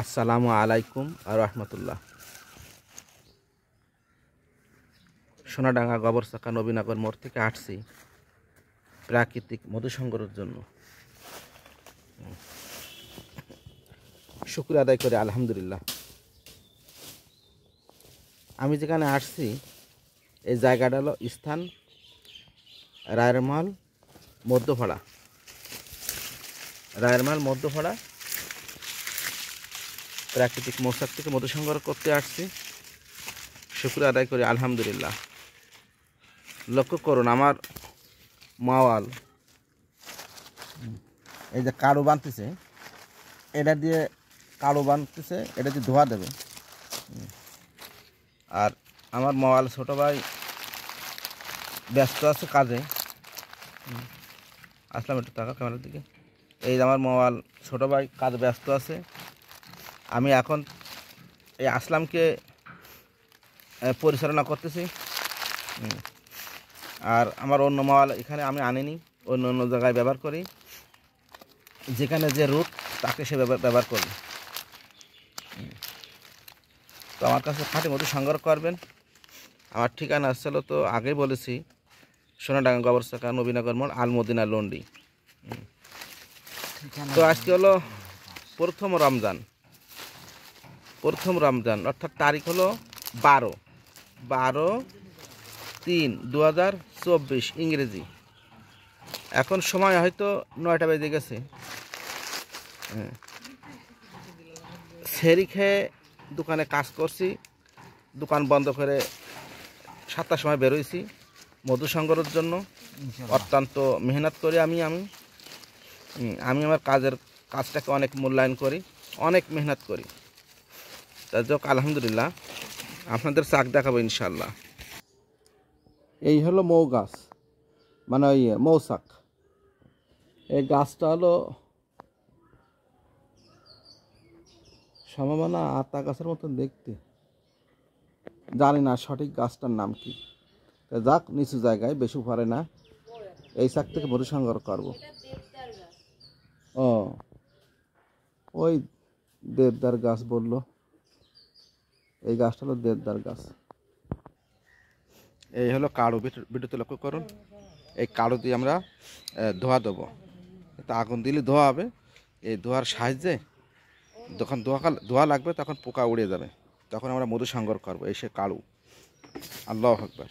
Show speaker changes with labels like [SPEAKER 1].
[SPEAKER 1] আসসালামু আলাইকুম রহমতুল্লাহ। সোনাডাঙ্গা গবরচাকা নবীনগর মোড় থেকে আসছি প্রাকৃতিক মধু সংগ্রহের জন্য। শুকরিয়া আদায় করে আলহামদুলিল্লাহ। আমি যেখানে আসছি এই জায়গাটা হলো স্থান রায়েরমাল মধ্যপাড়া। রায়েরমাল মধ্যপাড়া প্রাকৃতিক মৌচাক থেকে মধু সংগ্রহ করতে আসছি। শুকরিয়া আদায় করি আলহামদুলিল্লাহ। লক্ষ্য করুন আমার মাওয়াল এই যে কাড়ু বানতেছে, এটা দিয়ে কাড়ু বানতেছে, এটা দিয়ে ধোয়া দেবে। আর আমার মাওয়াল ছোটো ভাই ব্যস্ত আছে কাজে। আসলাম একটু টাকা ক্যামেরার দিকে। এই যে আমার মাওয়াল ছোটো ভাই কাজ ব্যস্ত আছে। আমি এখন এই আসলামকে পরিচালনা করতেছি। আর আমার অন্য মাওয়াল এখানে আমি আনিনি, অন্য অন্য জায়গায় ব্যবহার করি। যেখানে যে রুট তাকে সে ব্যবহার করবে। তো আমার কাছে খাঁটি মধু সংগ্রহ করবেন। আমার ঠিকানা আসছিল তো আগেই বলেছি, সোনাডাঙ্গা গবরচাকা নবীনগর মোড় আলমদিনা লন্ডি। তো আজকে হলো প্রথম রমজান, অর্থাৎ তারিখ হলো 12/3/2024 ইংরেজি। এখন সময় হয়তো 9টা বেজে গেছে। সেরি খেয়ে দোকানে কাজ করছি, দোকান বন্ধ করে 7টার সময় বেরোইছি মধু সংগ্রহের জন্য। অত্যন্ত মেহনত করি আমি আমার কাজটাকে অনেক মূল্যায়ন করি, অনেক মেহনত করি। তার যোগ আলহামদুলিল্লাহ আপনাদের চাক দেখাবো ইনশাল্লাহ। এই হলো মৌ গাছ, মানে ওই মৌচাক। এই গাছটা হলো সম্ভাবনা আতা গাছের মতন দেখতে, জানি না সঠিক গাছটার নাম কি। যাক, নিচু জায়গায়, বেশি উপরে না। এই চাক থেকে মধু সংগ্রহ করবো। ও ওই দেবদার গাছ বললো, এই গাছটা হলো দেবদার গাছ। এই হলো কাড়ু, ভিডিওতে লক্ষ্য করুন। এই কাড়ু দিয়ে আমরা ধোয়া দেবো। তা আগুন দিলে ধোয়া হবে। এই ধোয়ার সাহায্যে যখন ধোয়া লাগবে তখন পোকা উড়ে যাবে, তখন আমরা মধু সংগ্রহ করবো। এই সে কাড়ু। আল্লাহু আকবার।